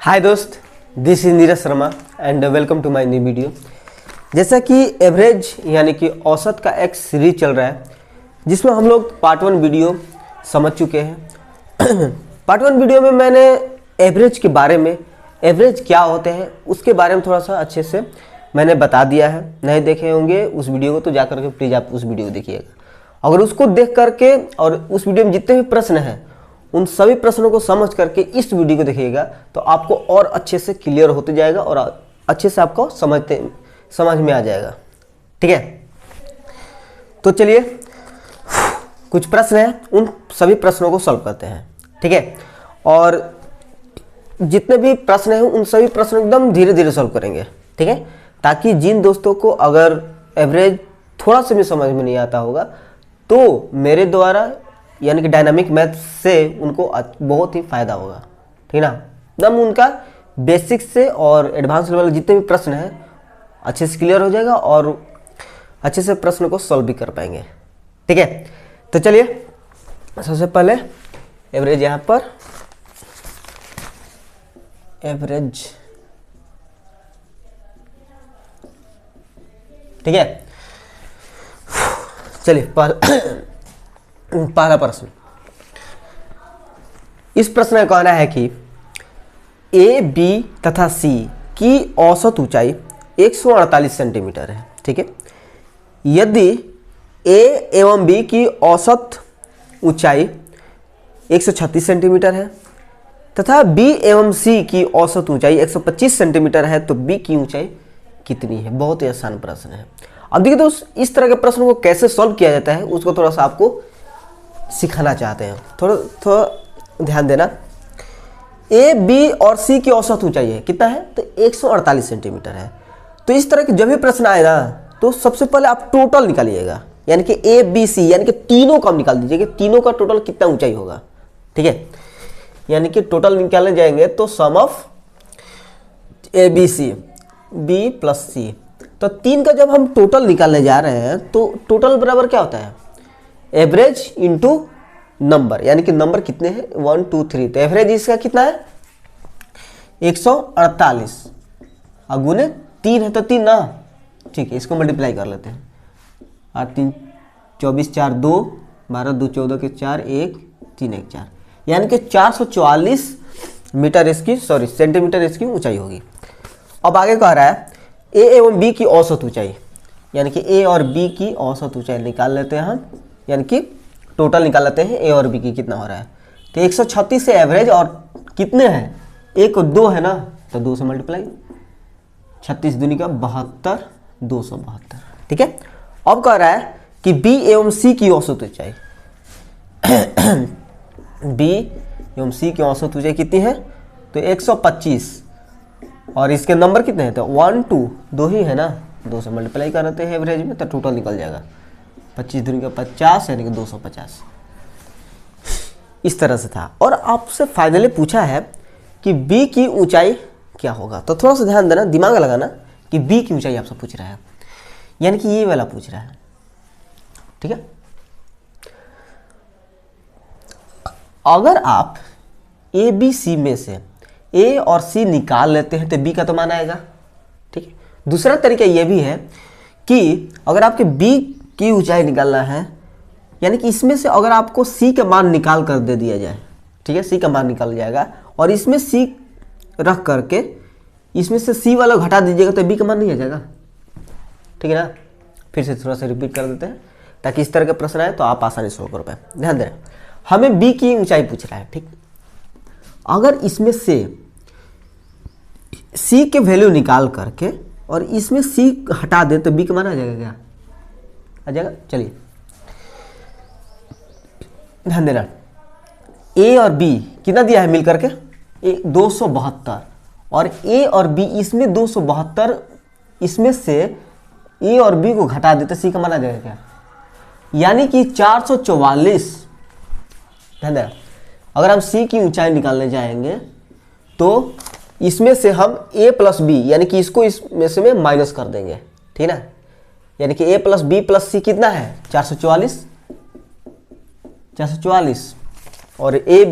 हाय दोस्त, this is Neeraj Sharma and welcome to my new video. जैसा कि एवरेज यानी कि औसत का एक सीरीज चल रहा है जिसमें हम लोग पार्ट 1 वीडियो समझ चुके हैं। पार्ट 1 वीडियो में मैंने एवरेज के बारे में, एवरेज क्या होते हैं उसके बारे में थोड़ा सा अच्छे से मैंने बता दिया है। नहीं देखे होंगे उस वीडियो को तो जा करके प्लीज़ आप उस वीडियो को देखिएगा। अगर उसको देख करके और उस वीडियो में जितने भी प्रश्न हैं उन सभी प्रश्नों को समझ करके इस वीडियो को देखिएगा तो आपको और अच्छे से क्लियर होते जाएगा और अच्छे से आपको समझ में आ जाएगा। ठीक है, तो चलिए कुछ प्रश्न हैं, उन सभी प्रश्नों को सॉल्व करते हैं। ठीक है, और जितने भी प्रश्न हैं उन सभी प्रश्नों को एकदम धीरे धीरे सॉल्व करेंगे। ठीक है, ताकि जिन दोस्तों को अगर एवरेज थोड़ा सा भी समझ में नहीं आता होगा तो मेरे द्वारा यानी कि डायनामिक मैथ से उनको बहुत ही फायदा होगा। ठीक है ना, एकदम उनका बेसिक से और एडवांस लेवल जितने भी प्रश्न हैं अच्छे से क्लियर हो जाएगा और अच्छे से प्रश्न को सॉल्व भी कर पाएंगे। ठीक है, तो चलिए सबसे पहले एवरेज यहाँ पर एवरेज। ठीक है, चलिए पहला प्रश्न। इस प्रश्न में कहना है कि ए, बी तथा सी की औसत ऊंचाई 148 सेंटीमीटर है। ठीक है, यदि ए एवं बी की औसत ऊंचाई 136 सेंटीमीटर है तथा बी एवं सी की औसत ऊंचाई 125 सेंटीमीटर है तो बी की ऊंचाई कितनी है। बहुत ही आसान प्रश्न है। अब देखिए दोस्त, इस तरह के प्रश्न को कैसे सॉल्व किया जाता है उसको थोड़ा सा आपको सिखाना चाहते हैं। थोड़ा ध्यान देना। ए, बी और सी की औसत ऊंचाई है कितना है तो 148 सेंटीमीटर है। तो इस तरह के जब भी प्रश्न आए ना तो सबसे पहले आप टोटल निकालिएगा, यानी कि ए, बी, सी यानी कि तीनों का निकाल दीजिए कि तीनों का टोटल कितना ऊंचाई होगा। ठीक है, यानी कि टोटल निकालने जाएंगे तो sum of A, B, C, B plus C. तो तीन का जब हम टोटल निकालने जा रहे हैं तो टोटल बराबर क्या होता है एवरेज इंटू नंबर, यानी कि नंबर कितने हैं 1 2 3। तो एवरेज इसका कितना है 148 और गुने 3 है तो 3 ना। ठीक है, इसको मल्टीप्लाई कर लेते हैं। 8 3 24 4 2 12 2 14 के 4 1 3 1 4, यानी कि 444 मीटर इसकी सेंटीमीटर इसकी ऊंचाई होगी। अब आगे कह रहा है ए एवं बी की औसत ऊंचाई, यानी कि ए और बी की औसत ऊंचाई निकाल लेते हैं हम, यानी कि टोटल निकाल लेते हैं ए और बी की कितना हो रहा है। तो 136 से एवरेज और कितने हैं 1 और 2 है ना तो 2 से मल्टीप्लाई, 36 दूनी का 72 272। ठीक है, अब कह रहा है कि बी एवं सी की औसत ऊंचाई। बी एवं सी की औसत ऊंचाई कितनी है तो 125 और इसके नंबर कितने हैं तो 1 2 2 ही है ना, 2 से मल्टीप्लाई कर देते हैं एवरेज में तो टोटल निकल जाएगा 25 दूनी का 50 यानी कि 250। इस तरह से था और आपसे फाइनली पूछा है कि बी की ऊंचाई क्या होगा। तो थोड़ा सा ध्यान देना, दिमाग लगाना कि बी की ऊंचाई आपसे पूछ रहा है, यानी कि ये वाला पूछ रहा है। ठीक है, अगर आप ए बी सी में से ए और सी निकाल लेते हैं तो बी का तो मान आएगा। ठीक है, दूसरा तरीका यह भी है कि अगर आपके बी की ऊंचाई निकालना है, यानी कि इसमें से अगर आपको सी का मान निकाल कर दे दिया जाए, ठीक है, सी का मान निकल जाएगा और इसमें सी रख करके इसमें से सी वाला घटा दीजिएगा तो बी का मान नहीं आ जाएगा। ठीक है ना, फिर से थोड़ा सा रिपीट कर देते हैं ताकि इस तरह के प्रश्न आए तो आप आसानी से सोल्व कर पाए। ध्यान देना, हमें बी की ऊंचाई पूछ रहा है। ठीक, अगर इसमें से सी के वैल्यू निकाल करके और इसमें सी हटा दे तो बी का मान आ जाएगा क्या, आ जाएगा। चलिए ध्यान देना, ए और बी कितना दिया है मिलकर के 272 और ए और बी इसमें 272, इसमें से ए और बी को घटा देते सी का मान आ जाएगा क्या, यानी कि 444। ध्यान देना, अगर हम सी की ऊंचाई निकालने जाएंगे तो इसमें से हम a प्लस बी यानी कि इसको इसमें से में माइनस कर देंगे। ठीक ना, यानी कि a प्लस बी प्लस सी कितना है 444 और a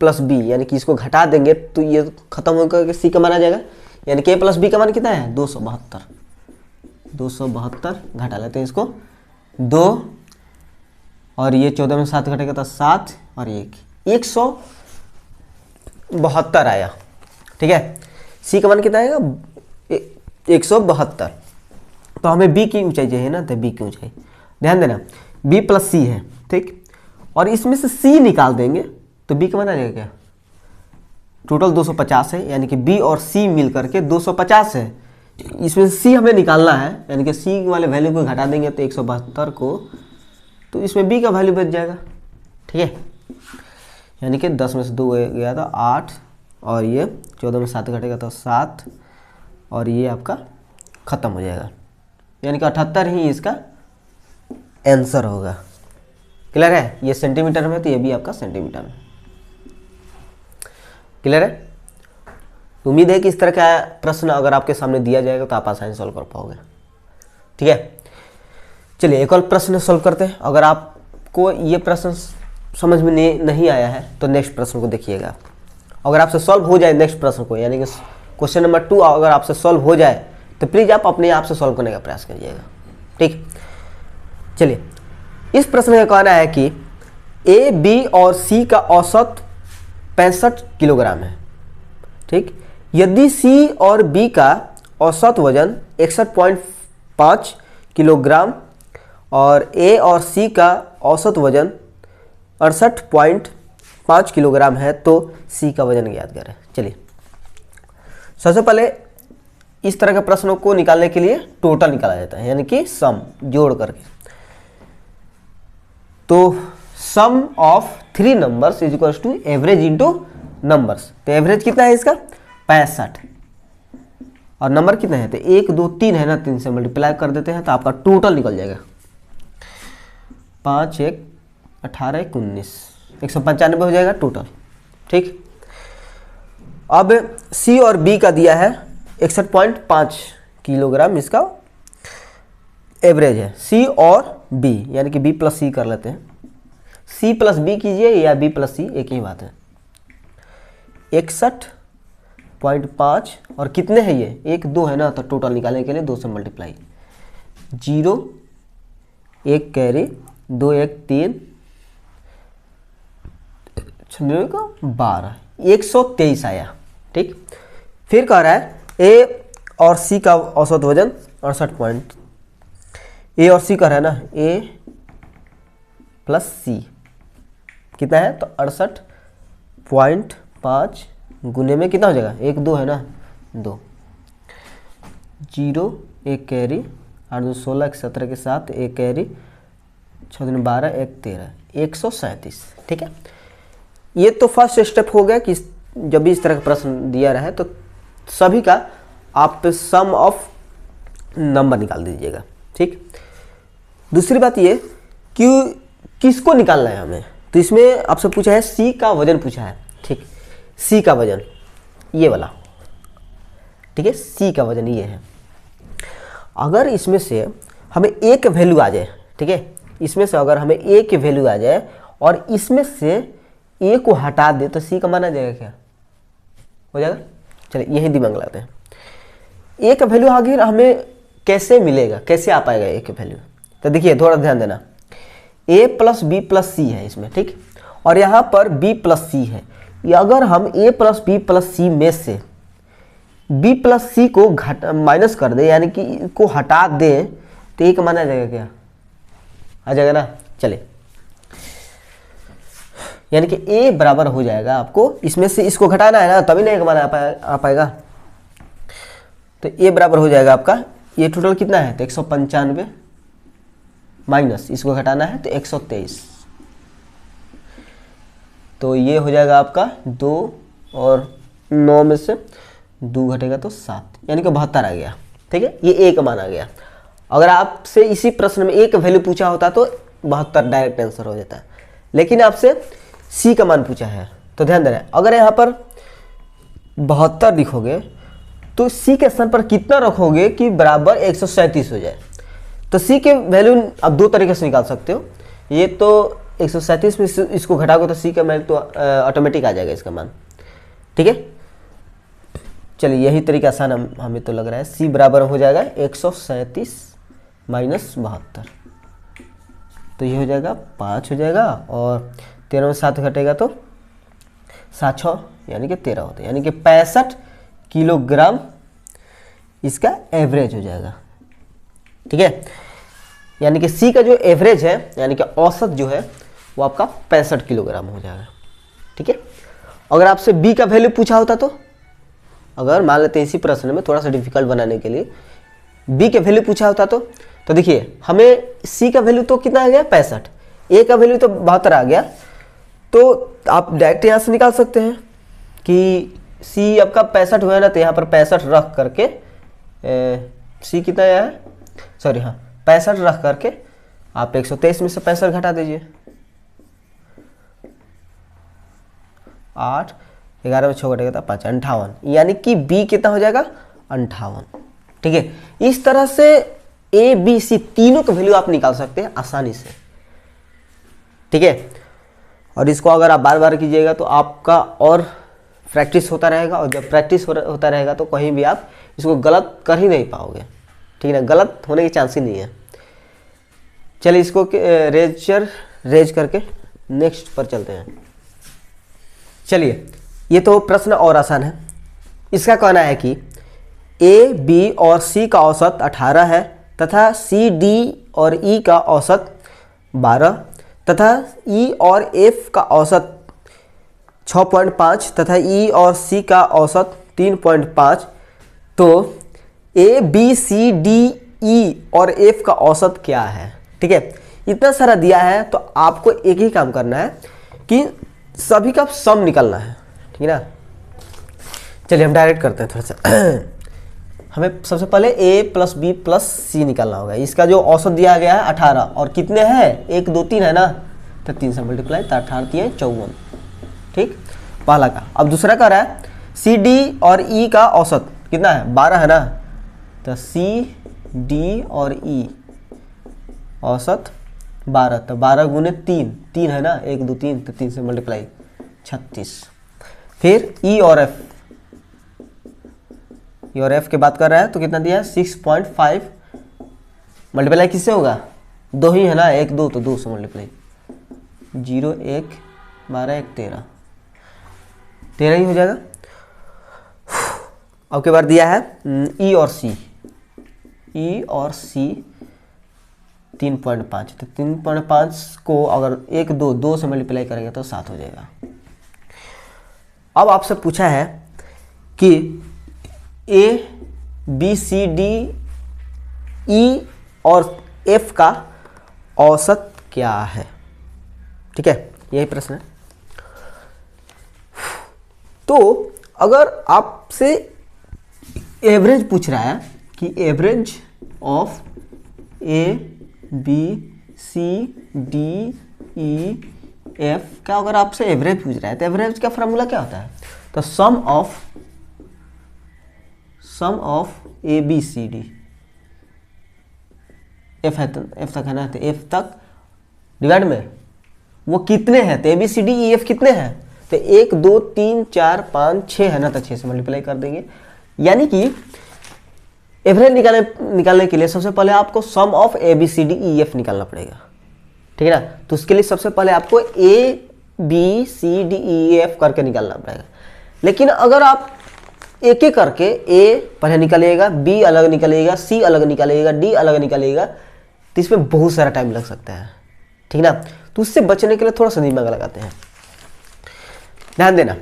प्लस बी, यानी कि इसको घटा देंगे तो ये खत्म होकर सी का मान आ जाएगा, यानी कि ए प्लस बी का मान कितना है 272। 272 घटा लेते हैं इसको, 2 और ये 14 में 7 घटेगा तो 7 और 172 आया। ठीक है, सी का मान कितना आएगा 172। तो हमें बी की ऊंचाई चाहिए ना, तो बी की ऊंचाई ध्यान देना बी प्लस सी है, ठीक। और इसमें से सी निकाल देंगे तो बी का मान आ जाएगा क्या, टोटल 250 है, यानी कि बी और सी मिल करके 250 है। इसमें से सी हमें निकालना है, यानी कि सी वाले वैल्यू को घटा देंगे तो 172 को, तो इसमें बी का वैल्यू बच जाएगा। ठीक है, यानी कि 10 में से 2 गया था 8 और ये 14 में 7 घटेगा तो 7 और ये आपका ख़त्म हो जाएगा, यानी कि 78 ही इसका आंसर होगा। क्लियर है, ये सेंटीमीटर में तो ये भी आपका सेंटीमीटर में। क्लियर है, उम्मीद है कि इस तरह का प्रश्न अगर आपके सामने दिया जाएगा तो आप आसानी सॉल्व कर पाओगे। ठीक है, चलिए एक और प्रश्न सॉल्व करते हैं। अगर आपको ये प्रश्न समझ में नहीं आया है तो नेक्स्ट प्रश्न को देखिएगा। अगर आपसे सॉल्व हो जाए नेक्स्ट प्रश्न को, यानी कि क्वेश्चन नंबर 2 अगर आपसे सॉल्व हो जाए तो प्लीज़ आप अपने आप से सॉल्व करने का प्रयास करिएगा। ठीक, चलिए इस प्रश्न का कहना है कि ए, बी और सी का औसत 65 किलोग्राम है। ठीक, यदि सी और बी का औसत वजन 61.5 किलोग्राम और ए और सी का औसत वजन 68.5 किलोग्राम है तो सी का वजन ज्ञात करें। चलिए सबसे पहले इस तरह के प्रश्नों को निकालने के लिए टोटल निकाला जाता है, यानी कि सम जोड़ करके। तो sum of 3 numbers is equals to average into numbers. तो एवरेज कितना है इसका 65 और नंबर कितना है तो 1 2 3 है ना, 3 से मल्टीप्लाई कर देते हैं तो आपका टोटल निकल जाएगा 5 1 18 19 195 हो जाएगा टोटल। ठीक, अब सी और बी का दिया है 61.5 किलोग्राम, इसका एवरेज है सी और बी, यानी कि बी प्लस सी कर लेते हैं। सी प्लस बी कीजिए या बी प्लस सी एक ही बात है। 61.5 और कितने हैं ये 1 2 है ना, तो टोटल निकालने के लिए 2 से मल्टीप्लाई, 0 1 कैरी 2 1 3 12 123 आया। ठीक, फिर कह रहा है ए और सी का औसत वजन 68 पॉइंट, ए और सी का है ना ए प्लस सी कितना है तो 68.5 गुने में कितना हो जाएगा 1 2 है ना 2, 0 1 कैरी 8 2 16 1 17 के साथ 1 कैरी 6 2 12 1 13 137। ठीक है, ये तो फर्स्ट स्टेप हो गया कि जब भी इस तरह का प्रश्न दिया रहा है तो सभी का आप सम ऑफ नंबर निकाल दीजिएगा। ठीक, दूसरी बात ये कि किसको निकालना है हमें, तो इसमें आपसे पूछा है सी का वजन पूछा है। ठीक, सी का वजन ये वाला, ठीक है, सी का वजन ये है। अगर इसमें से हमें एक वैल्यू आ जाए, ठीक है, इसमें से अगर हमें ए की वैल्यू आ जाए और इसमें से ए को हटा दे तो सी का मान आ जाएगा क्या, हो जाएगा। चलिए यही दिमाग लगाते हैं, ए का वैल्यू आगे हमें कैसे मिलेगा, कैसे आ पाएगा ए की वैल्यू। तो देखिए थोड़ा ध्यान देना, ए प्लस बी प्लस सी है इसमें, ठीक, और यहाँ पर बी प्लस सी है। अगर हम ए प्लस बी प्लस सी में से बी प्लस सी को माइनस कर दे, यानी कि को हटा दे तो ए का मान आ जाएगा क्या, आ जाएगा ना। चलिए यानी कि ए बराबर हो जाएगा, आपको इसमें से इसको घटाना है ना तभी ना एक मान आ पाएगा। तो ए बराबर हो जाएगा आपका, ये टोटल कितना है तो 195 माइनस इसको घटाना है तो 123, तो ये हो जाएगा आपका 2 और 9 में से 2 घटेगा तो 7, यानी कि 72 आ गया। ठीक है, ये ए का मान आ गया। अगर आपसे इसी प्रश्न में एक वैल्यू पूछा होता तो 72 डायरेक्ट आंसर हो जाता है, लेकिन आपसे सी का मान पूछा है तो ध्यान देना है। अगर यहाँ पर 72 लिखोगे तो सी के स्थान पर कितना रखोगे कि बराबर 137 हो जाए। तो सी के वैल्यू आप दो तरीके से निकाल सकते हो, ये तो 137 में इसको घटाओगे तो सी का वैल्यू तो ऑटोमेटिक आ जाएगा इसका मान। ठीक है, चलिए यही तरीका आसान हमें तो लग रहा है। सी बराबर हो जाएगा 137 माइनस 72, तो ये हो जाएगा 5 हो जाएगा, और 13 में 7 घटेगा तो 7 6 यानी कि 13 होता है, यानी कि 65 किलोग्राम इसका एवरेज हो जाएगा। ठीक है, यानी कि सी का जो एवरेज है यानी कि औसत जो है वो आपका 65 किलोग्राम हो जाएगा। ठीक है, अगर आपसे बी का वैल्यू पूछा होता तो, अगर मान लेते हैं इसी प्रश्न में थोड़ा सा डिफिकल्ट बनाने के लिए बी का वैल्यू पूछा होता तो देखिए हमें सी का वैल्यू तो कितना आ गया 65, ए का वैल्यू तो 72 आ गया, तो आप डायरेक्ट यहाँ से निकाल सकते हैं कि सी आपका 65 हुआ है ना, तो यहाँ पर 65 रख करके सी कितना आया है, सॉरी हाँ 65 रख करके आप 123 में से 65 घटा दीजिए, 8 11 में 6 घटेगा तो 5 58, यानी कि बी कितना हो जाएगा 58। ठीक है, इस तरह से ए बी सी तीनों का वैल्यू आप निकाल सकते हैं आसानी से। ठीक है, और इसको अगर आप बार बार कीजिएगा तो आपका और प्रैक्टिस होता रहेगा, और जब प्रैक्टिस होता रहेगा तो कहीं भी आप इसको गलत कर ही नहीं पाओगे। ठीक है ना, गलत होने की चांस ही नहीं है। चलिए इसको रेज करके नेक्स्ट पर चलते हैं। चलिए ये तो प्रश्न और आसान है। इसका कहना है कि ए बी और सी का औसत 18 है तथा सी डी और ई का औसत 12 तथा ई और एफ का औसत 6.5 तथा ई और सी का औसत 3.5। तो ए बी सी डी ई और एफ का औसत क्या है। ठीक है, इतना सारा दिया है तो आपको एक ही काम करना है कि सभी का सम निकालना है। ठीक है ना, चलिए हम डायरेक्ट करते हैं थोड़ा सा। हमें सबसे पहले ए प्लस बी प्लस सी निकालना होगा। इसका जो औसत दिया गया है 18, और कितने हैं 1 2 3 है ना, तो 3 से मल्टीप्लाई, तो 18 3 54। ठीक, पहला का। अब दूसरा का रहा है सी डी और ई का औसत कितना है 12 है ना, तो सी डी और ई औसत 12, तो 12 गुने 3 है ना, 1 2 3, तो 3 से मल्टीप्लाई 36। फिर ई और एफ की बात कर रहा है तो कितना दिया है 6.5, मल्टीप्लाई किससे होगा 2 ही है ना, 1 2, तो 2 से मल्टीप्लाई 0 1 12 1 13 ही हो जाएगा। अब के बाद दिया है ई और सी 3.5, तो 3.5 को अगर 1 2 से मल्टीप्लाई करेंगे तो 7 हो जाएगा। अब आपसे पूछा है कि ए बी सी डी ई और एफ का औसत क्या है। ठीक है, यही प्रश्न है। तो अगर आपसे एवरेज पूछ रहा है कि average of A B C D E F का अगर आपसे एवरेज पूछ रहा है तो एवरेज का फॉर्मूला क्या होता है, तो sum of A B C D, F है तो एफ तक है ना, तो एफ तक डिवाइड में वो कितने हैं, तो A B C D E F कितने हैं, तो 1 2 3 4 5 6 है ना, तो 6 से मल्टीप्लाई कर देंगे। यानी कि एवरेज निकालने के लिए सबसे पहले आपको sum of A B C D E F निकालना पड़ेगा। ठीक है ना, तो उसके लिए सबसे पहले आपको A B C D E F करके निकालना पड़ेगा। लेकिन अगर आप एक एक करके ए पहले निकालिएगा, बी अलग निकालिएगा, सी अलग निकालिएगा, डी अलग निकालिएगा, तो इसमें बहुत सारा टाइम लग सकता है। ठीक ना, तो उससे बचने के लिए थोड़ा सा दिमाग लगाते हैं। ध्यान देना,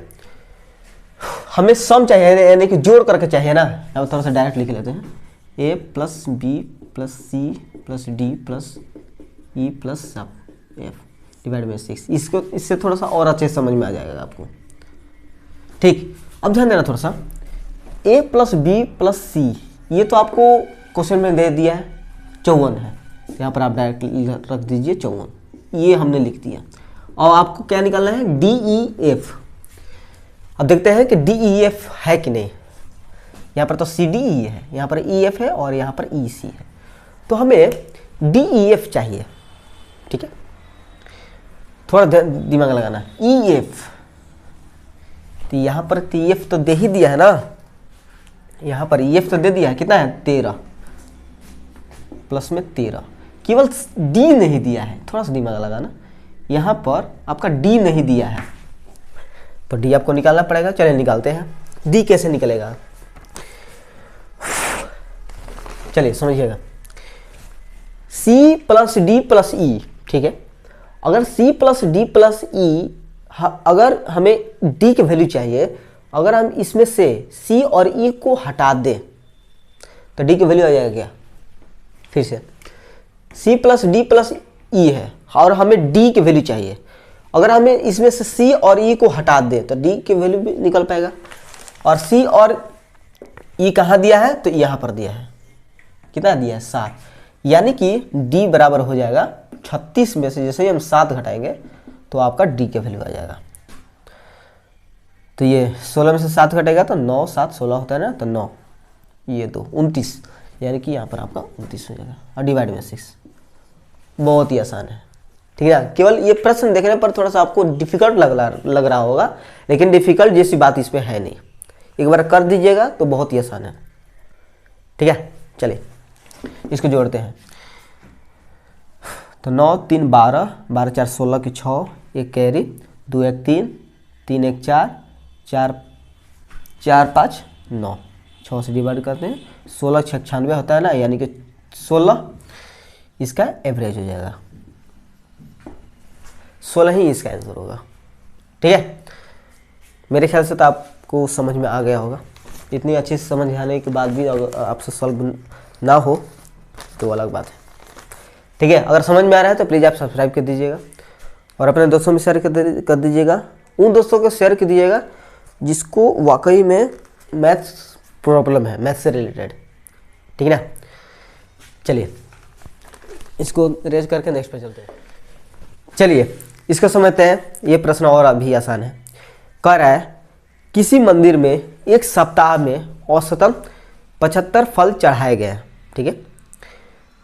हमें सम चाहिए यानी कि जोड़ करके चाहिए ना। अब थोड़ा सा डायरेक्ट लिख लेते हैं, A plus B plus C plus D plus E plus F divide by 6। इसको इससे थोड़ा सा और अच्छे समझ में आ जाएगा आपको। ठीक, अब ध्यान देना थोड़ा सा, ए प्लस बी प्लस सी ये तो आपको क्वेश्चन में दे दिया है 54 है, यहाँ पर आप डायरेक्ट रख दीजिए 54, ये हमने लिख दिया। और आपको क्या निकालना है डी ई एफ। अब देखते हैं कि डी ई एफ है कि नहीं। यहाँ पर तो सी डी ई है, यहाँ पर ई एफ है और यहाँ पर ई सी है, तो हमें डी ई एफ चाहिए। ठीक है, थोड़ा दिमाग लगाना। EF, तो यहाँ पर EF तो दे ही दिया है ना, यहाँ पर EF तो दे दिया है, कितना है 13 प्लस में 13, केवल D नहीं दिया है, थोड़ा सा दिमाग लगाना। यहाँ पर आपका D नहीं दिया है तो D आपको निकालना पड़ेगा। चलिए निकालते हैं। D कैसे निकलेगा, चलिए समझिएगा। C plus D plus E, ठीक है। अगर C plus D plus E, अगर हमें D की वैल्यू चाहिए, अगर हम इसमें से C और E को हटा दें तो D की वैल्यू आ जाएगा क्या, फिर से C plus D plus E है और हमें D की वैल्यू चाहिए। अगर हमें इसमें से C और E को हटा दें तो D की वैल्यू भी निकल पाएगा। और C और E कहाँ दिया है, तो यहाँ पर दिया है, कितना दिया है 7, यानी कि D बराबर हो जाएगा 36 में से जैसे ही हम 7 घटाएंगे तो आपका D की वैल्यू आ जाएगा। तो ये 16 में से 7 घटेगा तो 9 7 16 होता है ना, तो 9 ये 2 29, यानी कि यहाँ पर आपका 29 हो जाएगा और डिवाइड में 6। बहुत ही आसान है, ठीक है। केवल ये प्रश्न देखने पर थोड़ा सा आपको डिफिकल्ट लग रहा होगा, लेकिन डिफिकल्ट जैसी बात इस पर है नहीं। एक बार कर दीजिएगा तो बहुत ही आसान है, ठीक है। चलिए इसको जोड़ते हैं। तो 9 3 12, 12 4 16 की 6, एक कैरी, 2 1 3, 3 1 4, 4 4 5 9, 6 से डिवाइड करते हैं, 16 6 96 होता है ना, यानी कि 16 इसका एवरेज हो जाएगा, 16 ही इसका आंसर होगा, ठीक है। मेरे ख्याल से तो आपको समझ में आ गया होगा। इतनी अच्छी समझ आने के बाद भी अगर आपसे सॉल्व ना हो तो अलग बात है, ठीक है। अगर समझ में आ रहा है तो प्लीज़ आप सब्सक्राइब कर दीजिएगा और अपने दोस्तों में शेयर कर दीजिएगा। उन दोस्तों को शेयर कर दीजिएगा जिसको वाकई में मैथ्स प्रॉब्लम है, मैथ्स से रिलेटेड, ठीक है ना। चलिए इसको रेज करके नेक्स्ट पे चलते हैं। चलिए इसको समझते हैं। ये प्रश्न और अभी आसान है। कह रहा है किसी मंदिर में एक सप्ताह में औसतन 75 फल चढ़ाए गए हैं, ठीक है।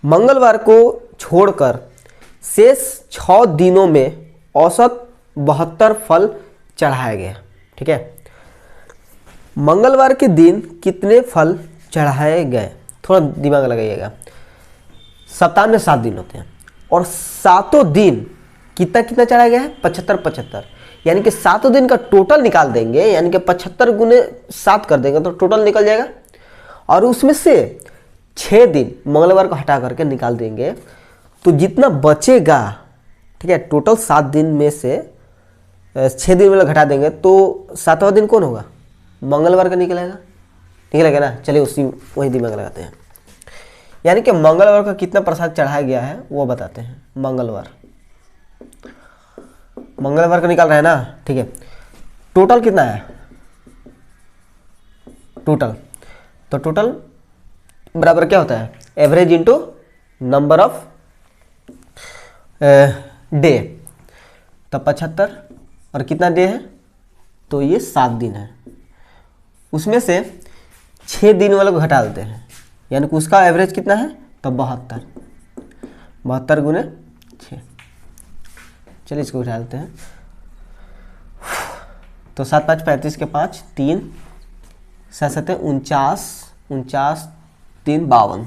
मंगलवार को छोड़कर शेष 6 दिनों में औसत 72 फल चढ़ाए गए, ठीक है। मंगलवार के दिन कितने फल चढ़ाए गए, थोड़ा दिमाग लगाइएगा। सप्ताह में 7 दिन होते हैं और 7 दिन कितना कितना चढ़ाया गया है, 75 75, यानी कि 7 दिन का टोटल निकाल देंगे, यानी कि 75 गुने 7 कर देंगे तो टोटल निकल जाएगा। और उसमें से 6 दिन मंगलवार को हटा करके निकाल देंगे तो जितना बचेगा, ठीक है, टोटल 7 दिन में से 6 दिन में घटा देंगे तो 7वां दिन कौन होगा, मंगलवार का निकलेगा ना। चलिए वही दिमाग लगाते हैं। यानी कि मंगलवार का कितना प्रसाद चढ़ाया गया है वो बताते हैं। मंगलवार का निकाल रहा है ना, ठीक है। टोटल कितना है, टोटल बराबर क्या होता है, average into number of day. तो 75 और कितना डे है, तो ये 7 दिन है। उसमें से 6 दिन वाले को घटा देते हैं, यानी कि उसका एवरेज कितना है, तो 72 गुने 6। चलिए इसको उठा देते हैं। तो 7 5 35 के 5 3 7 7 49 49 3 52,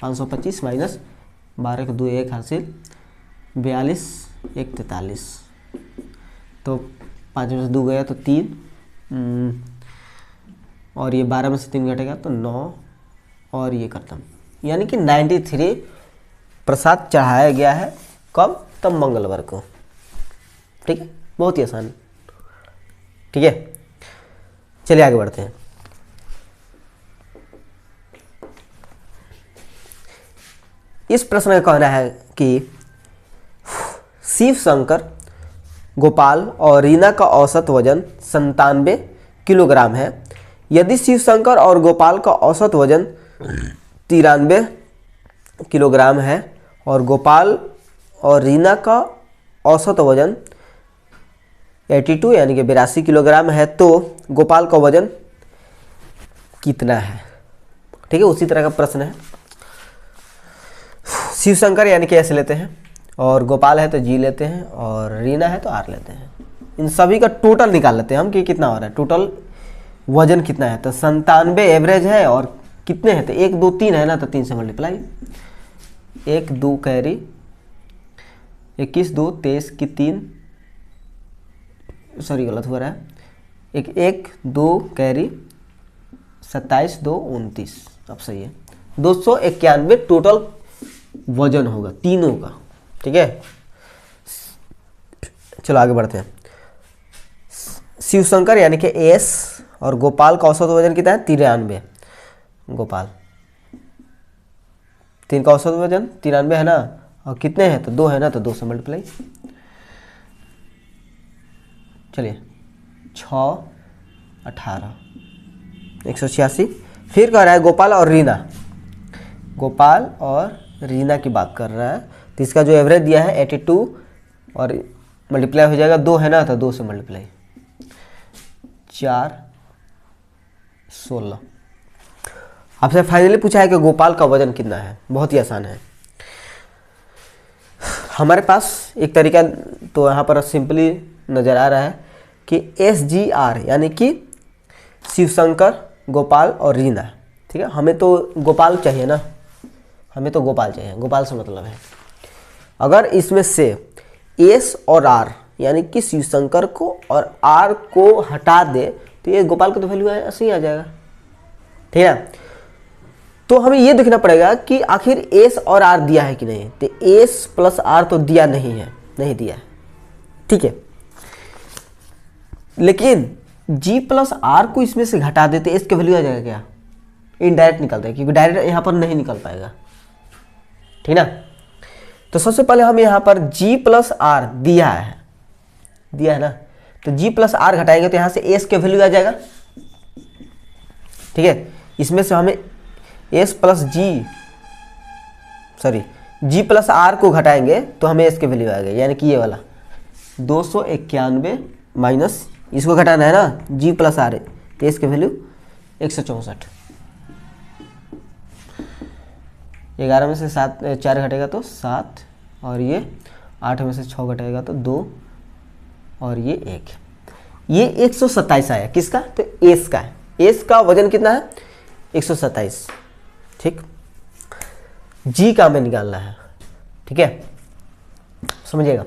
525 माइनस 12 के 2 1 हासिल 42 1 43। तो 5 में से 2 गया तो 3, और ये 12 में से 3 घटेगा तो 9, और ये खत्म। यानी कि 93 प्रसाद चढ़ाया गया है। कब, तब मंगलवार को, ठीक है। बहुत ही आसान, ठीक है। चलिए आगे बढ़ते हैं। इस प्रश्न का कहना है कि शिव शंकर, गोपाल और रीना का औसत वजन 97 किलोग्राम है। यदि शिव शंकर और गोपाल का औसत वजन 93 किलोग्राम है और गोपाल और रीना का औसत वजन 82 यानी कि 82 किलोग्राम है, तो गोपाल का वजन कितना है, ठीक है। उसी तरह का प्रश्न है। शिव शंकर यानी कि ऐसे लेते हैं, और गोपाल है तो जी लेते हैं, और रीना है तो आर लेते हैं। इन सभी का टोटल निकाल लेते हैं हम कि कितना हो रहा है, टोटल वजन कितना है। तो 97 एवरेज है, और कितने हैं तो 1 2 3 है ना, तो 3 से मल्टीप्लाई, 1 2 कैरी 21 2 23 की 3, सॉरी गलत हो रहा है, 1 2 कैरी 27 2 29, अब सही है। 291 टोटल वजन होगा तीनों का, ठीक है। चलो आगे बढ़ते हैं। शिवशंकर यानी कि एस और गोपाल का औसत वजन कितना है, 93। गोपाल 3 का औसत वजन 93 है ना, और कितने हैं तो 2 है ना, तो 2 से मल्टीप्लाई, चलिए 6 18 186। फिर कह रहा है गोपाल और रीना, गोपाल और रीना की बात कर रहा है। तो इसका जो एवरेज दिया है 82, और मल्टीप्लाई हो जाएगा 2 है ना, तो 2 से मल्टीप्लाई, 4 16। आपसे फाइनली पूछा है कि गोपाल का वजन कितना है। बहुत ही आसान है। हमारे पास एक तरीका तो यहाँ पर सिंपली नज़र आ रहा है कि SGR यानी कि शिवशंकर, गोपाल और रीना, ठीक है। हमें तो गोपाल चाहिए ना, हमें तो गोपाल चाहिए, गोपाल से मतलब है। अगर इसमें से एस और आर यानी कि शिवशंकर को और आर को हटा दे तो ये गोपाल का तो वैल्यू ऐसे ही आ जाएगा, ठीक है। तो हमें ये देखना पड़ेगा कि आखिर एस और आर दिया है कि नहीं। तो एस प्लस आर तो दिया नहीं है, नहीं दिया है, ठीक है। लेकिन जी प्लस आर को इसमें से घटा देते एस की वैल्यू आ जाएगा क्या, इनडायरेक्ट निकलता है, क्योंकि डायरेक्ट यहाँ पर नहीं निकल पाएगा, ठीक ना। तो सबसे पहले हम यहाँ पर जी प्लस आर दिया है ना, तो जी प्लस आर घटाएंगे तो यहाँ से एस के वैल्यू आ जाएगा, ठीक है। इसमें से हमें S plus G plus R को घटाएंगे तो हमें एस के वैल्यू आ गई, यानी कि ये वाला 291 माइनस इसको घटाना है ना, जी प्लस आर है तो एस के वैल्यू 164। 11 में से 4 घटेगा तो 7, और ये 8 में से 6 घटेगा तो 2, और ये 1। ये 127 आया किसका, तो एस का है। एस का वजन कितना है 127, ठीक। जी का हमें निकालना है, ठीक है, समझिएगा।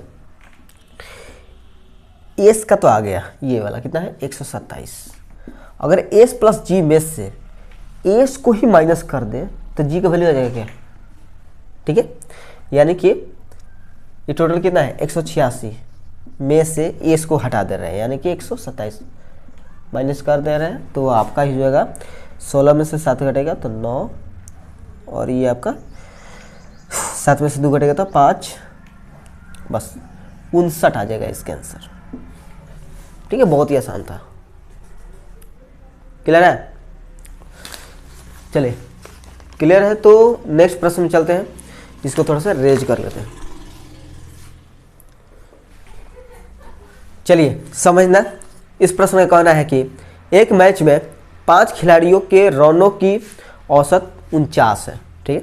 एस का तो आ गया, ये वाला कितना है 127। अगर एस प्लस जी में से एस को ही माइनस कर दे तो जी का वैल्यू आ जाएगा क्या, ठीक है। यानी कि ये टोटल कितना है 186 में से एस को हटा दे रहे हैं, यानी कि 127 माइनस कर दे रहे हैं, तो आपका ही जाएगा 16 में से 7 घटेगा तो 9, और ये आपका 7 में से 2 घटेगा तो 5, बस 59 आ जाएगा इसका आंसर, ठीक है। बहुत ही आसान था, क्लियर है। चलिए क्लियर है तो नेक्स्ट प्रश्न में चलते हैं, इसको थोड़ा सा रेज कर लेते हैं। चलिए समझना, इस प्रश्न का कहना है कि एक मैच में 5 खिलाड़ियों के रनों की औसत 49 है, ठीक है।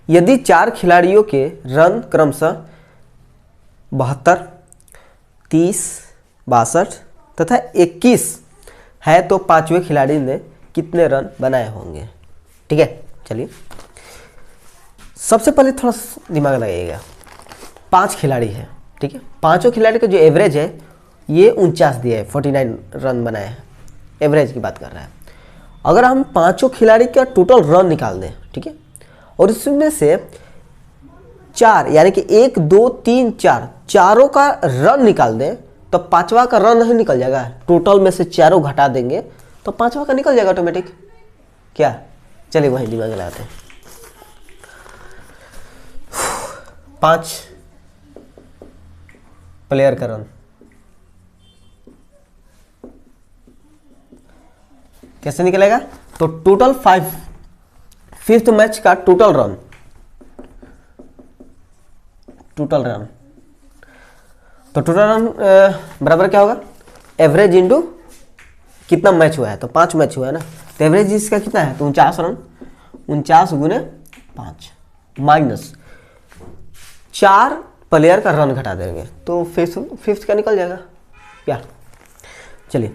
यदि 4 खिलाड़ियों के रन क्रमशः 72, 30, 62 तथा 21 है तो 5वें खिलाड़ी ने कितने रन बनाए होंगे, ठीक है। चलिए सबसे पहले थोड़ा दिमाग लगाइएगा। 5 खिलाड़ी है, ठीक है। पांचों खिलाड़ी का जो एवरेज है ये 49 दिया है, 49 रन बनाए हैं, एवरेज की बात कर रहा है। अगर हम पांचों खिलाड़ी का टोटल रन निकाल दें, ठीक है, और इसमें से 4 यानी कि 1 2 3 4 चारों का रन निकाल दें तो 5वां का रन नहीं निकल जाएगा। टोटल में से चारों घटा देंगे तो 5वां का निकल जाएगा ऑटोमेटिक, क्या। चलिए वही दिमाग लगाते हैं। 5 प्लेयर का रन कैसे निकलेगा, तो टोटल 5th मैच का टोटल रन तो टोटल रन बराबर क्या होगा, एवरेज इंटू कितना मैच हुआ है, तो 5 मैच हुआ है ना, तो एवरेज इसका कितना है तो 49 रन, 49 गुने 5 माइनस 4 प्लेयर का रन घटा देंगे तो फिफ्थ का निकल जाएगा क्या। चलिए,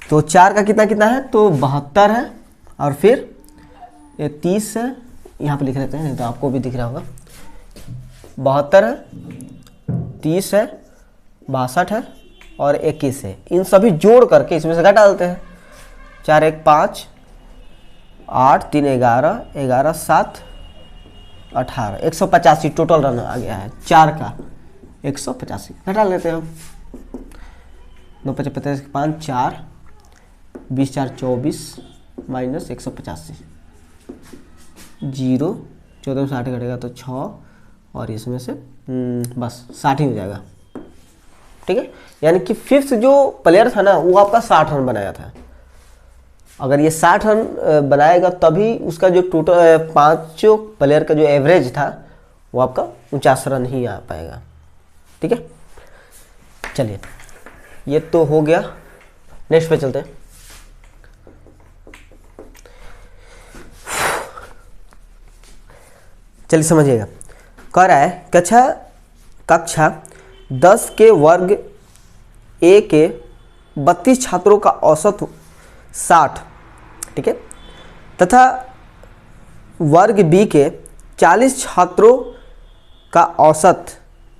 तो 4 का कितना कितना है, तो 72 है, और फिर ये 30 है, यहाँ पे लिख लेते हैं नहीं तो आपको भी दिख रहा होगा। 72 है, 30 है, 62 है और 21 है। इन सभी जोड़ करके इसमें से घटा देते हैं। 4 1 5, 8 3 11, 11 7 18, 185 टोटल रन आ गया है 4 का। 185 घटा लेते हैं हम। 9 5 5 5 4, 20 4 24 माइनस 185, 0, 14 में 60 घटेगा तो 6, और इसमें से बस 60 ही हो जाएगा। ठीक है, यानी कि फिफ्थ जो प्लेयर था ना वो आपका 60 रन बनाया था। अगर ये 60 रन बनाएगा तभी उसका जो टोटल 5 प्लेयर का जो एवरेज था वो आपका 49 रन ही आ पाएगा। ठीक है, चलिए ये तो हो गया। नेक्स्ट पे चलते हैं। चलिए समझिएगा, कह रहा है कक्षा 10 के वर्ग ए के 32 छात्रों का औसत 60, ठीक है, तथा वर्ग बी के 40 छात्रों का औसत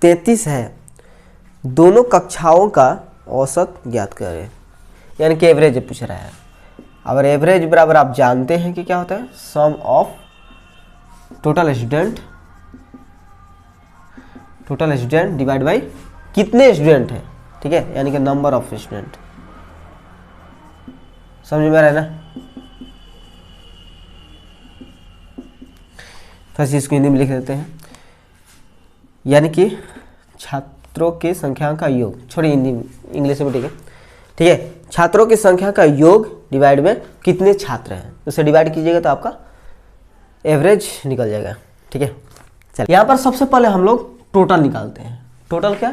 33 है। दोनों कक्षाओं का औसत ज्ञात करें। यानी कि एवरेज पूछ रहा है। अगर एवरेज बराबर आप जानते हैं कि क्या होता है, sum of total student divide by कितने स्टूडेंट हैं। ठीक है, यानी कि नंबर ऑफ स्टूडेंट। समझ में आ रहा है ना। फर्स्ट इसको हिंदी में लिख देते हैं, यानी कि छात्रों की संख्या का योग, छोड़िए हिंदी में, इंग्लिश में, ठीक है। ठीक है, छात्रों की संख्या का योग डिवाइड में कितने छात्र हैं, उसे डिवाइड कीजिएगा तो आपका एवरेज निकल जाएगा। ठीक है, चलिए यहाँ पर सबसे पहले हम लोग टोटल निकालते हैं। टोटल क्या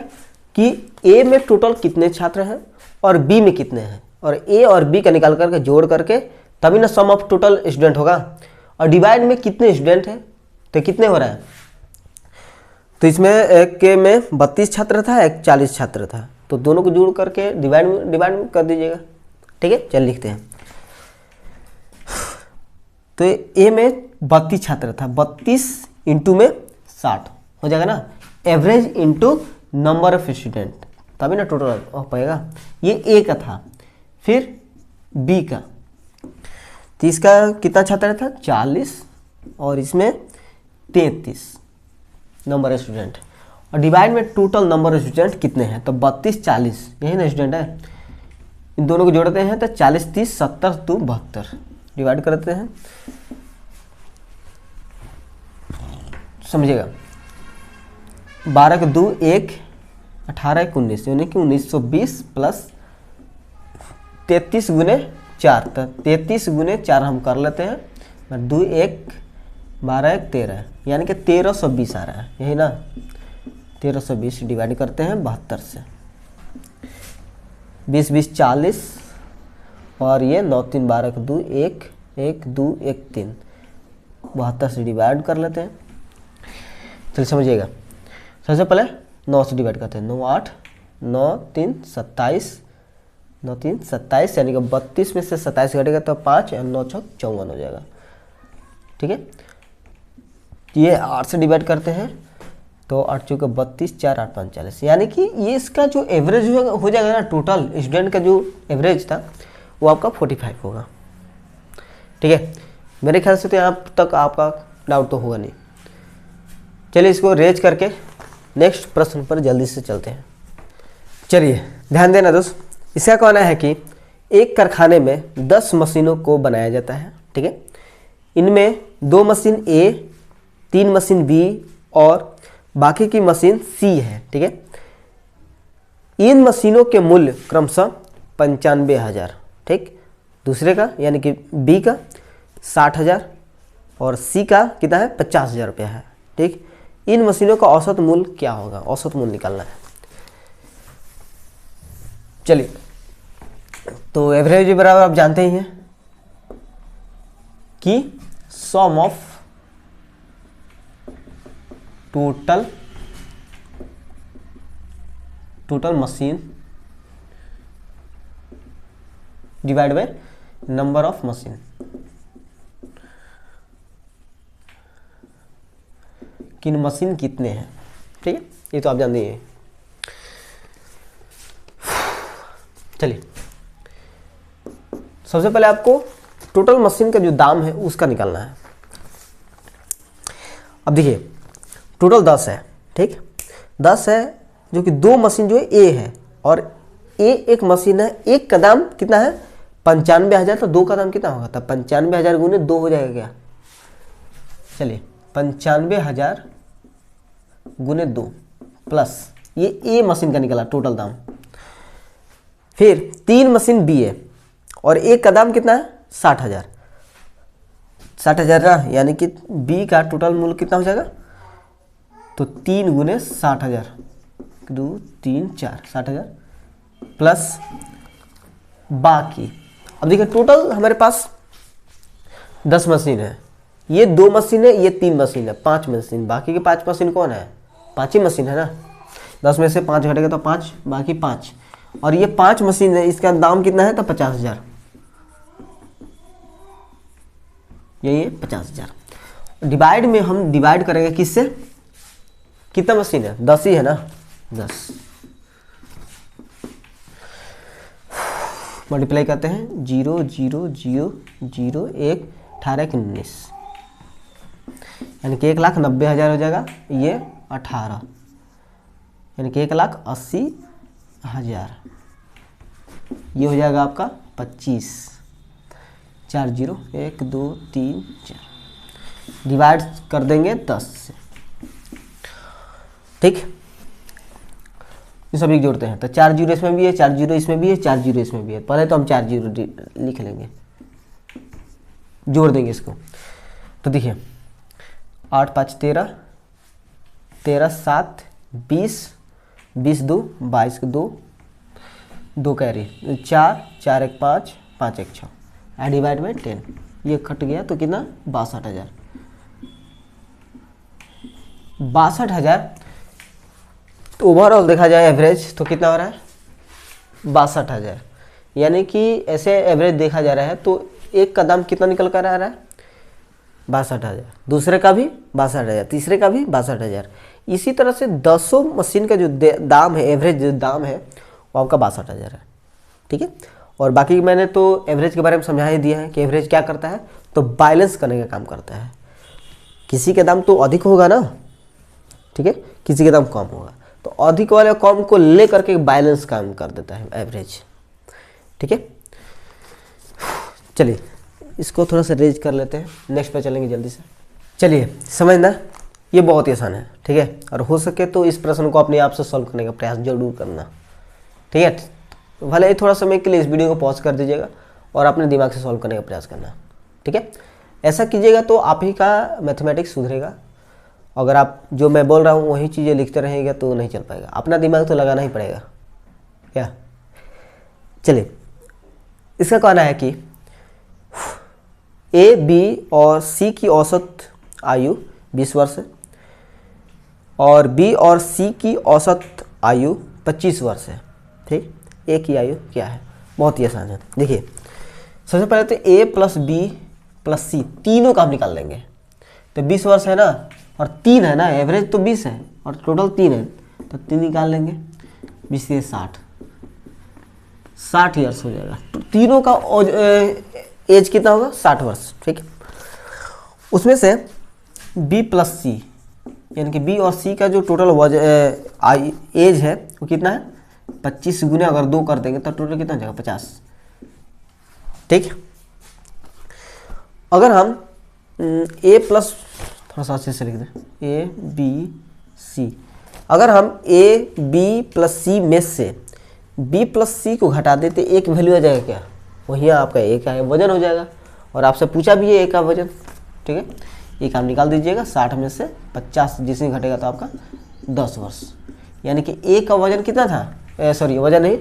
कि ए में टोटल कितने छात्र हैं और बी में कितने हैं, और ए और बी का निकाल करके जोड़ करके तभी ना सम ऑफ टोटल स्टूडेंट होगा। और डिवाइड में कितने स्टूडेंट हैं तो कितने हो रहा है, तो इसमें एक के में 32 छात्र था, एक 40 छात्र था, तो दोनों को जोड़ करके डिवाइड कर दीजिएगा। ठीक है, चल लिखते हैं। तो ए में 32 छात्र था, 32 इंटू में 60 हो जाएगा ना, average into number of student, तभी ना टोटल हो पाएगा। ये ए का था, फिर बी का, तो इसका कितना छात्र था 40 और इसमें 33 नंबर ऑफ स्टूडेंट, और डिवाइड में टोटल नंबर ऑफ स्टूडेंट कितने हैं, तो 32 40 यही ना स्टूडेंट है। इन दोनों को जोड़ते हैं तो 40 30 70 2 72, डिवाइड करते हैं। समझिएगा, 12 को 2 1, 18 1 19, यानी कि 1920 प्लस 33 गुने 4, तो 33 गुने 4 हम कर लेते हैं। 2 1 12 1 13, यानी कि 1320 आ रहा है, यही ना। 1320 डिवाइड करते हैं 72 से, 20 20 40, और ये 9 3 12 को 2 1 1 2 1 3, 72 से डिवाइड कर लेते हैं। चलिए समझिएगा, सबसे पहले 9 से डिवाइड करते हैं। 9 8 9 3 27, 9 3 27, यानी कि 32 में से 27 घटेगा तो 5 और 9 6 54 हो जाएगा। ठीक है, ये 8 से डिवाइड करते हैं तो 8 चौके 32, 4 8 5 40, यानी कि ये इसका जो एवरेज हो जाएगा ना, टोटल स्टूडेंट का जो एवरेज था वो आपका 45 होगा। ठीक है, मेरे ख्याल से तो यहाँ तक आपका डाउट तो होगा नहीं। चलिए इसको रेज करके नेक्स्ट प्रश्न पर जल्दी से चलते हैं। चलिए ध्यान देना दोस्त, इसका कहना है कि एक कारखाने में 10 मशीनों को बनाया जाता है। ठीक है, इनमें 2 मशीन ए, 3 मशीन बी और बाकी की मशीन सी है। ठीक है, इन मशीनों के मूल्य क्रमशः 95,000, ठीक, दूसरे का यानी कि बी का 60,000 और सी का कितना है 50,000 रुपया है। ठीक, इन मशीनों का औसत मूल्य क्या होगा, औसत मूल्य निकालना है। चलिए, तो एवरेज बराबर आप जानते ही हैं कि sum of total total machine divide by number of machine. किन मशीन कितने हैं, ठीक है, ये तो आप जानते हैं। चलिए सबसे पहले आपको टोटल मशीन का जो दाम है उसका निकालना है। अब देखिए टोटल 10 है, ठीक, 10 है, जो कि 2 मशीन जो है ए है, और ए एक मशीन है, एक का दाम कितना है 95,000, तो 2 का दाम कितना होगा, तब 95,000 गुने 2 हो जाएगा क्या। चलिए 95,000 गुने 2 प्लस ये ए मशीन का निकला टोटल दाम। फिर 3 मशीन बी है और एक का दाम कितना है 60,000, 60,000 ना, यानी कि बी का टोटल मूल्य कितना हो जाएगा, तो 3 गुने 60,000, 2 3 4 60,000 प्लस बाकी। अब देखिए टोटल हमारे पास 10 मशीन है, ये 2 मशीन है, ये 3 मशीन है, 5 मशीन, बाकी के 5 मशीन कौन है, 5 ही मशीन है ना, 10 में से 5 घटेगा तो 5, बाकी 5, और ये 5 मशीन है, इसका दाम कितना है तो 50,000, यही है 50,000। डिवाइड में हम डिवाइड करेंगे किससे, कितना मशीन है, 10 ही है ना, 10 मल्टीप्लाई करते हैं, 0 0 0 0 1 18 19, यानी कि 1,90,000 हो जाएगा, ये 18, यानी कि 1,80,000, ये हो जाएगा आपका 25, 4 0 1 2 3 4, डिवाइड कर देंगे 10 से, ठीक, ये सभी जोड़ते हैं, तो 4 0 इसमें भी है, 4 0 इसमें भी है, 4 0 इसमें भी है, पहले तो हम 4 0 लिख लेंगे, जोड़ देंगे इसको, तो देखिए 8 5 13 13 7 20 20 2 22 2 2 कैरी 4 4 1 5 5 1 6, डिवाइड बाई 10, ये कट गया तो कितना 62,000, 62,000। तो ओवरऑल देखा जाए एवरेज तो कितना हो रहा है 62,000, यानी कि ऐसे एवरेज देखा जा रहा है तो एक का दाम कितना निकल कर आ रहा है 62,000, दूसरे का भी 62,000, तीसरे का भी 62,000, इसी तरह से 10 मशीन का जो दाम है, एवरेज जो दाम है वो आपका 62,000 है, ठीक है। और बाकी मैंने तो एवरेज के बारे में समझा ही दिया है कि एवरेज क्या करता है, तो बैलेंस करने का काम करता है, किसी के दाम तो अधिक होगा ना, ठीक है, किसी के दाम कम होगा, तो अधिक वाले कम को ले करके बैलेंस काम कर देता है एवरेज, ठीक है। चलिए इसको थोड़ा सा रेज कर लेते हैं, नेक्स्ट पे चलेंगे जल्दी से। चलिए समझना, ये बहुत ही आसान है, ठीक है, और हो सके तो इस प्रश्न को अपने आप से सॉल्व करने का प्रयास जरूर करना, ठीक है। भले ही थोड़ा समय के लिए इस वीडियो को पॉज कर दीजिएगा और अपने दिमाग से सॉल्व करने का प्रयास करना, ठीक है। ऐसा कीजिएगा तो आप ही का मैथमेटिक्स सुधरेगा, अगर आप जो मैं बोल रहा हूँ वही चीज़ें लिखते रहेंगे तो नहीं चल पाएगा, अपना दिमाग तो लगाना ही पड़ेगा, क्या। चलिए इसका कहना है कि ए बी और सी की औसत आयु 20 वर्ष है और बी और सी की औसत आयु 25 वर्ष है, ठीक। ए की आयु क्या है, बहुत ही आसान है। देखिए सबसे पहले तो ए प्लस बी प्लस सी तीनों का हम निकाल लेंगे, तो 20 वर्ष है ना और 3 है ना, एवरेज तो 20 है और टोटल 3 है, तो 3 निकाल लेंगे, 20 से 60 ईयर्स हो जाएगा, तो तीनों का एज कितना होगा 60 वर्ष, ठीक है। उसमें से बी प्लस सी, यानी कि बी और सी का जो टोटल एज है वो कितना है 25 गुने अगर 2 कर देंगे तो टोटल कितना हो जाएगा 50, ठीक। अगर हम ए प्लस, थोड़ा सा अच्छे से लिख दें, ए बी सी, अगर हम ए बी प्लस सी में से बी प्लस सी को घटा देते एक वैल्यू आ जाएगा क्या, वही आपका ए का वजन हो जाएगा, और आपसे पूछा भी है ए का वजन, ठीक है। ये काम निकाल दीजिएगा, 60 में से 50 जिसमें घटेगा तो आपका 10 वर्ष, यानी कि ए का वजन कितना था, सॉरी वजन नहीं,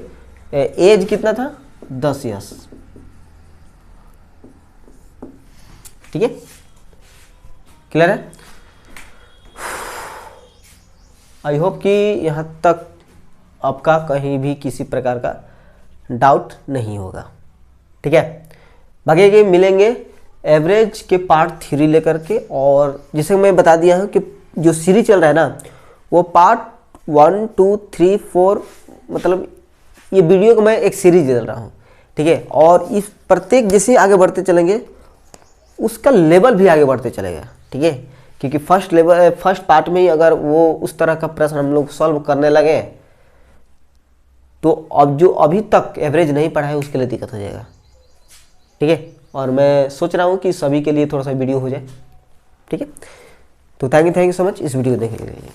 एज कितना था 10 ईयर्स, ठीक है, क्लियर है। आई होप कि यहाँ तक आपका कहीं भी किसी प्रकार का डाउट नहीं होगा। ठीक है, बाकी के मिलेंगे एवरेज के पार्ट 3 लेकर के। और जैसे मैं बता दिया हूँ कि जो सीरीज चल रहा है ना वो पार्ट 1 2 3 4 मतलब ये वीडियो को मैं एक सीरीज दे रहा हूँ। ठीक है, और इस प्रत्येक जैसे आगे बढ़ते चलेंगे उसका लेवल भी आगे बढ़ते चलेगा। ठीक है, क्योंकि फर्स्ट पार्ट में ही अगर वो उस तरह का प्रश्न हम लोग सॉल्व करने लगे तो अब जो अभी तक एवरेज नहीं पढ़ा है उसके लिए दिक्कत हो जाएगा। ठीक है, और मैं सोच रहा हूँ कि सभी के लिए थोड़ा सा वीडियो हो जाए। ठीक है, तो थैंक यू सो मच इस वीडियो को देखने के लिए।